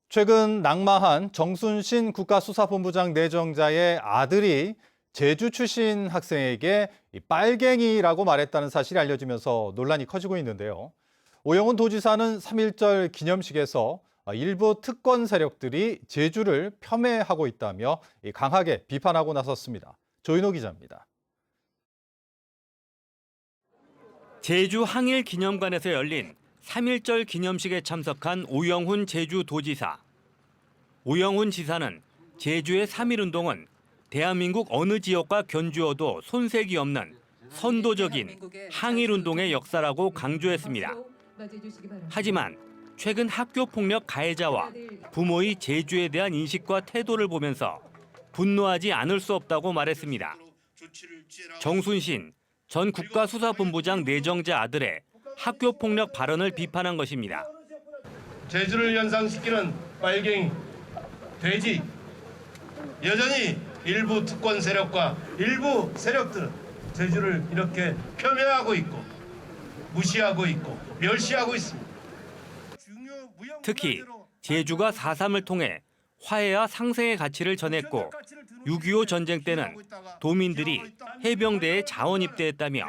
최근 낙마한 정순신 국가수사본부장 내정자의 아들이 제주 출신 학생에게 빨갱이라고 말했다는 사실이 알려지면서 논란이 커지고 있는데요. 오영훈 도지사는 3.1절 기념식에서 일부 특권 세력들이 제주를 폄훼하고 있다며 강하게 비판하고 나섰습니다. 조인호 기자입니다. 제주 항일기념관에서 열린 3.1절 기념식에 참석한 오영훈 제주도지사. 오영훈 지사는 제주의 3.1운동은 대한민국 어느 지역과 견주어도 손색이 없는 선도적인 항일운동의 역사라고 강조했습니다. 하지만 최근 학교폭력 가해자와 부모의 제주에 대한 인식과 태도를 보면서 분노하지 않을 수 없다고 말했습니다. 정순신 전 국가수사본부장 내정자 아들의 학교폭력 발언을 비판한 것입니다. 제주를 연상시키는 빨갱이, 돼지, 여전히 일부 특권 세력과 일부 세력들은 제주를 이렇게 폄훼하고 있고 무시하고 있고 멸시하고 있습니다. 특히 제주가 4.3을 통해 화해와 상생의 가치를 전했고 6.25 전쟁 때는 도민들이 해병대에 자원 입대했다며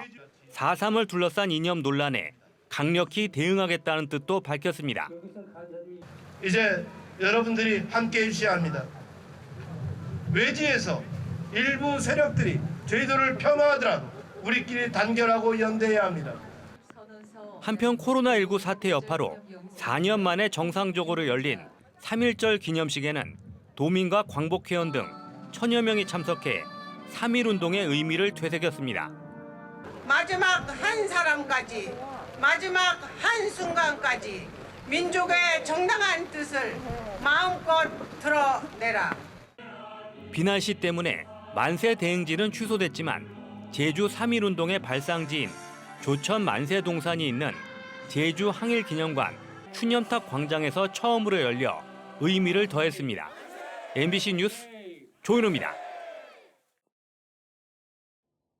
4.3을 둘러싼 이념 논란에 강력히 대응하겠다는 뜻도 밝혔습니다. 이제 여러분들이 함께해 주셔야 합니다. 외지에서 일부 세력들이 제주도를 폄하하더라도 우리끼리 단결하고 연대해야 합니다. 한편 코로나19 사태 여파로 4년 만에 정상적으로 열린 3.1절 기념식에는 도민과 광복회원 등 1000여 명이 참석해 3.1운동의 의미를 되새겼습니다. 마지막 한 사람까지, 마지막 한 순간까지 민족의 정당한 뜻을 마음껏 드러내라. 비난 시 때문에 만세 대행진은 취소됐지만 제주 3.1운동의 발상지인 조천 만세동산이 있는 제주 항일기념관 추념탑 광장에서 처음으로 열려 의미를 더했습니다. MBC 뉴스 조인호입니다.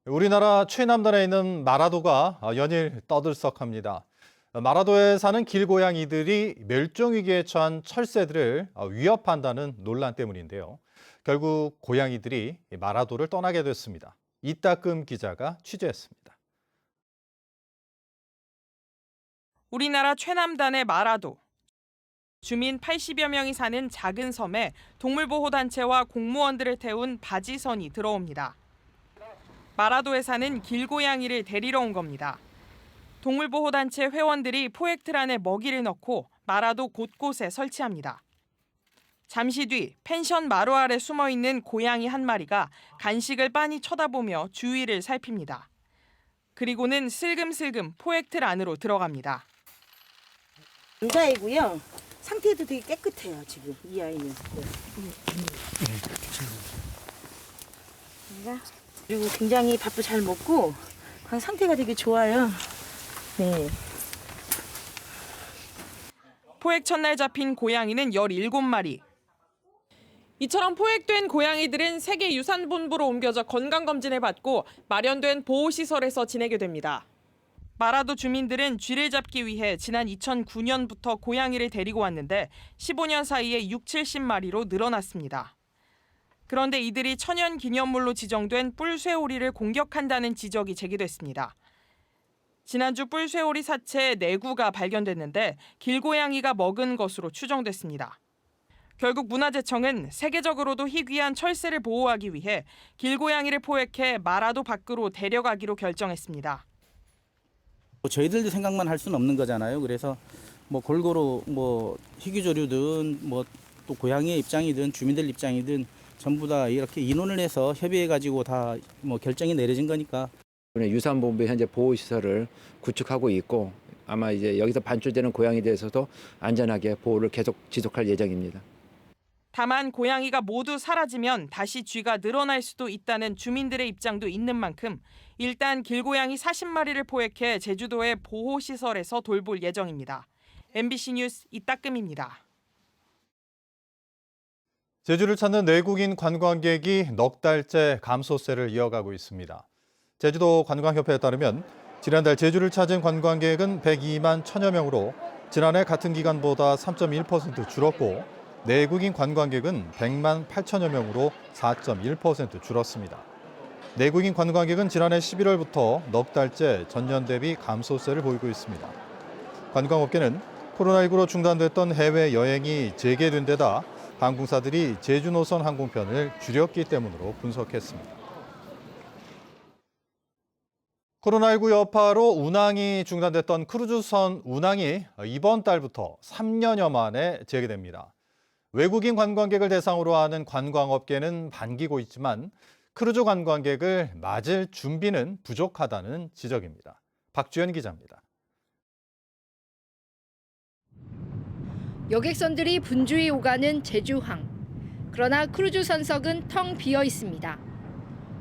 우리나라 최남단에 있는 마라도가 연일 떠들썩합니다. 마라도에 사는 길고양이들이 멸종위기에 처한 철새들을 위협한다는 논란 때문인데요. 결국 고양이들이 마라도를 떠나게 됐습니다. 이따금 기자가 취재했습니다. 우리나라 최남단의 마라도. 주민 80여 명이 사는 작은 섬에 동물보호단체와 공무원들을 태운 바지선이 들어옵니다. 마라도에 사는 길고양이를 데리러 온 겁니다. 동물보호단체 회원들이 포획틀 안에 먹이를 넣고 마라도 곳곳에 설치합니다. 잠시 뒤 펜션 마루 아래 숨어있는 고양이 한 마리가 간식을 빤히 쳐다보며 주위를 살핍니다. 그리고는 슬금슬금 포획틀 안으로 들어갑니다. 남자이고요. 상태도 되게 깨끗해요, 지금 이 아이는. 그리고 굉장히 밥도 잘 먹고 상태가 되게 좋아요. 네. 포획 첫날 잡힌 고양이는 17마리. 이처럼 포획된 고양이들은 세계유산본부로 옮겨져 건강검진을 받고 마련된 보호시설에서 지내게 됩니다. 마라도 주민들은 쥐를 잡기 위해 지난 2009년부터 고양이를 데리고 왔는데 15년 사이에 60-70마리로 늘어났습니다. 그런데 이들이 천연기념물로 지정된 뿔쇠오리를 공격한다는 지적이 제기됐습니다. 지난주 뿔쇠오리 사체 4구가 발견됐는데 길고양이가 먹은 것으로 추정됐습니다. 결국 문화재청은 세계적으로도 희귀한 철새를 보호하기 위해 길고양이를 포획해 마라도 밖으로 데려가기로 결정했습니다. 저희들도 생각만 할 수는 없는 거잖아요. 그래서 골고루 희귀조류든 또 고양이의 입장이든 주민들 입장이든 전부 다 이렇게 인원을 해서 협의해가지고 다 결정이 내려진 거니까. 유산본부 현재 보호시설을 구축하고 있고 아마 이제 여기서 반출되는 고양이에 대해서도 안전하게 보호를 계속 지속할 예정입니다. 다만 고양이가 모두 사라지면 다시 쥐가 늘어날 수도 있다는 주민들의 입장도 있는 만큼 일단 길고양이 40마리를 포획해 제주도의 보호시설에서 돌볼 예정입니다. MBC 뉴스 이따금입니다. 제주를 찾는 외국인 관광객이 넉 달째 감소세를 이어가고 있습니다. 제주도 관광협회에 따르면 지난달 제주를 찾은 관광객은 102만 1000여 명으로 지난해 같은 기간보다 3.1% 줄었고 내국인 관광객은 100만 8천여 명으로 4.1% 줄었습니다. 내국인 관광객은 지난해 11월부터 넉 달째 전년 대비 감소세를 보이고 있습니다. 관광업계는 코로나19로 중단됐던 해외 여행이 재개된 데다 항공사들이 제주 노선 항공편을 줄였기 때문으로 분석했습니다. 코로나19 여파로 운항이 중단됐던 크루즈선 운항이 이번 달부터 3년여 만에 재개됩니다. 외국인 관광객을 대상으로 하는 관광업계는 반기고 있지만 크루즈 관광객을 맞을 준비는 부족하다는 지적입니다. 박주연 기자입니다. 여객선들이 분주히 오가는 제주항. 그러나 크루즈 선석은 텅 비어 있습니다.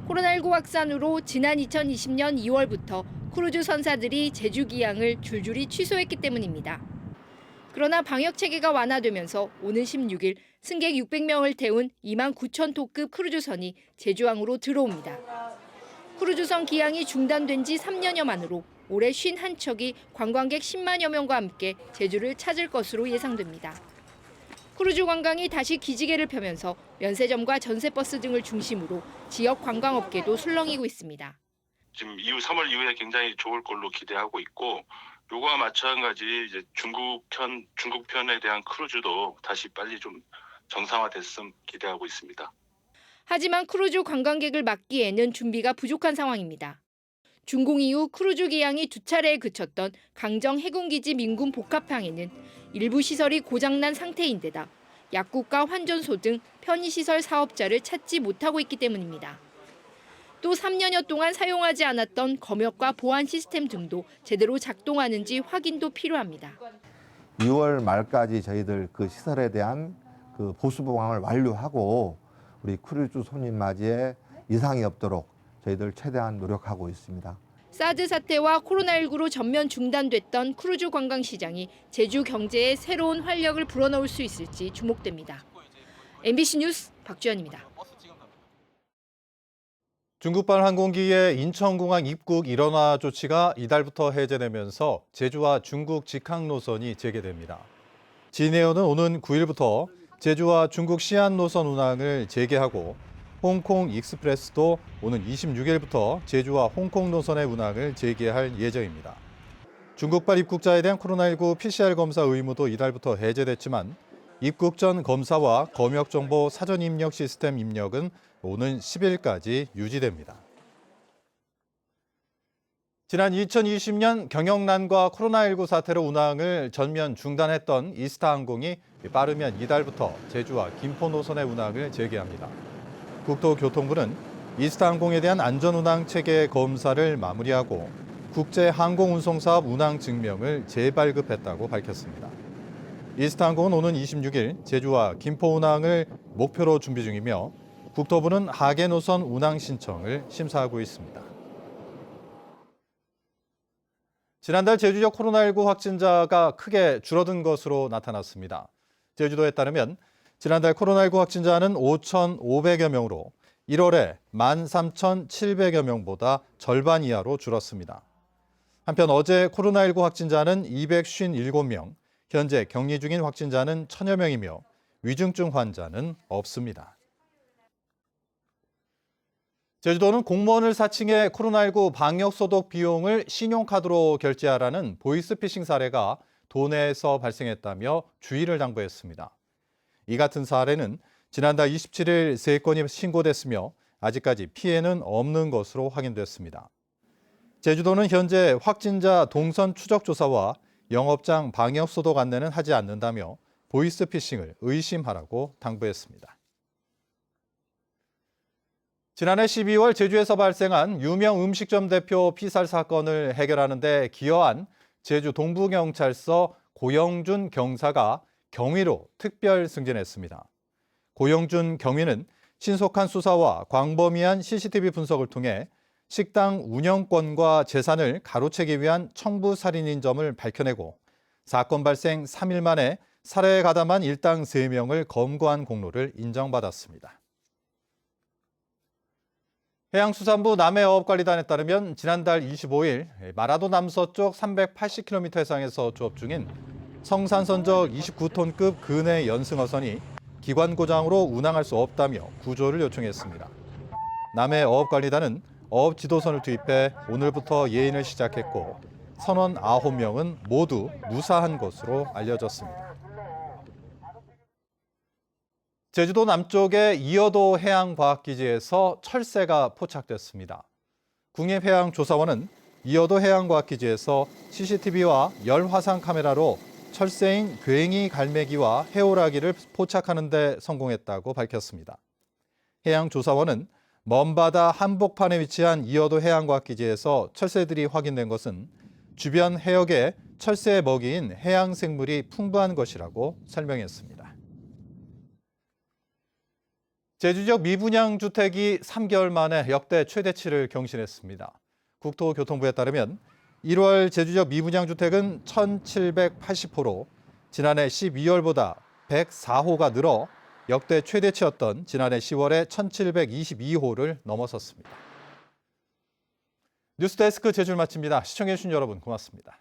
코로나19 확산으로 지난 2020년 2월부터 크루즈 선사들이 제주 기항을 줄줄이 취소했기 때문입니다. 그러나 방역 체계가 완화되면서 오는 16일 승객 600명을 태운 29,000톤급 크루즈선이 제주항으로 들어옵니다. 크루즈선 기항이 중단된 지 3년여 만으로 올해 51척이 관광객 10만여 명과 함께 제주를 찾을 것으로 예상됩니다. 크루즈 관광이 다시 기지개를 펴면서 면세점과 전세버스 등을 중심으로 지역 관광업계도 술렁이고 있습니다. 지금 이후 3월 이후에 굉장히 좋을 걸로 기대하고 있고, 요거와 마찬가지 이제 중국편에 대한 크루즈도 다시 빨리 좀 정상화됐으면 기대하고 있습니다. 하지만 크루즈 관광객을 맞기에는 준비가 부족한 상황입니다. 준공 이후 크루즈 기항이 두 차례에 그쳤던 강정 해군기지 민군 복합항에는 일부 시설이 고장난 상태인데다 약국과 환전소 등 편의시설 사업자를 찾지 못하고 있기 때문입니다. 또 3년여 동안 사용하지 않았던 검역과 보안 시스템 등도 제대로 작동하는지 확인도 필요합니다. 2월 말까지 저희들 그 시설에 대한 그 보수 보강을 완료하고 우리 크루즈 손님 맞이에 이상이 없도록 저희들 최대한 노력하고 있습니다. 사드 사태와 코로나19로 전면 중단됐던 크루즈 관광 시장이 제주 경제에 새로운 활력을 불어넣을 수 있을지 주목됩니다. MBC 뉴스 박주연입니다. 중국발 항공기의 인천공항 입국 일원화 조치가 이달부터 해제되면서 제주와 중국 직항 노선이 재개됩니다. 진에어는 오는 9일부터 제주와 중국 시안 노선 운항을 재개하고 홍콩 익스프레스도 오는 26일부터 제주와 홍콩 노선의 운항을 재개할 예정입니다. 중국발 입국자에 대한 코로나19 PCR 검사 의무도 이달부터 해제됐지만 입국 전 검사와 검역 정보 사전 입력 시스템 입력은 오는 10일까지 유지됩니다. 지난 2020년 경영난과 코로나19 사태로 운항을 전면 중단했던 이스타항공이 빠르면 이달부터 제주와 김포 노선의 운항을 재개합니다. 국토교통부는 이스타항공에 대한 안전운항 체계 검사를 마무리하고 국제항공운송사업 운항 증명을 재발급했다고 밝혔습니다. 이스타항공은 오는 26일 제주와 김포 운항을 목표로 준비 중이며 국토부는 하계 노선 운항 신청을 심사하고 있습니다. 지난달 제주 지역 코로나19 확진자가 크게 줄어든 것으로 나타났습니다. 제주도에 따르면 지난달 코로나19 확진자는 5,500여 명으로 1월에 13,700여 명보다 절반 이하로 줄었습니다. 한편 어제 코로나19 확진자는 257명, 현재 격리 중인 확진자는 1,000여 명이며 위중증 환자는 없습니다. 제주도는 공무원을 사칭해 코로나19 방역 소독 비용을 신용카드로 결제하라는 보이스피싱 사례가 도내에서 발생했다며 주의를 당부했습니다. 이 같은 사례는 지난달 27일 3건이 신고됐으며 아직까지 피해는 없는 것으로 확인됐습니다. 제주도는 현재 확진자 동선 추적 조사와 영업장 방역 소독 안내는 하지 않는다며 보이스피싱을 의심하라고 당부했습니다. 지난해 12월 제주에서 발생한 유명 음식점 대표 피살 사건을 해결하는 데 기여한 제주 동부경찰서 고영준 경사가 경위로 특별 승진했습니다. 고영준 경위는 신속한 수사와 광범위한 CCTV 분석을 통해 식당 운영권과 재산을 가로채기 위한 청부 살인인 점을 밝혀내고 사건 발생 3일 만에 살해에 가담한 일당 3명을 검거한 공로를 인정받았습니다. 해양수산부 남해어업관리단에 따르면 지난달 25일 마라도 남서쪽 380km 해상에서 조업 중인 성산선적 29톤급 근해 연승어선이 기관 고장으로 운항할 수 없다며 구조를 요청했습니다. 남해 어업관리단은 어업 지도선을 투입해 오늘부터 예인을 시작했고 선원 9명은 모두 무사한 것으로 알려졌습니다. 제주도 남쪽의 이어도 해양과학기지에서 철새가 포착됐습니다. 국립해양조사원은 이어도 해양과학기지에서 CCTV와 열화상 카메라로 철새인 괭이 갈매기와 해오라기를 포착하는 데 성공했다고 밝혔습니다. 해양조사원은 먼바다 한복판에 위치한 이어도 해양과학기지에서 철새들이 확인된 것은 주변 해역에 철새의 먹이인 해양생물이 풍부한 것이라고 설명했습니다. 제주 지역 미분양 주택이 3개월 만에 역대 최대치를 경신했습니다. 국토교통부에 따르면 1월 제주 지역 미분양 주택은 1,780호로 지난해 12월보다 104호가 늘어 역대 최대치였던 지난해 10월의 1,722호를 넘어섰습니다. 뉴스데스크 제주를 마칩니다. 시청해주신 여러분 고맙습니다.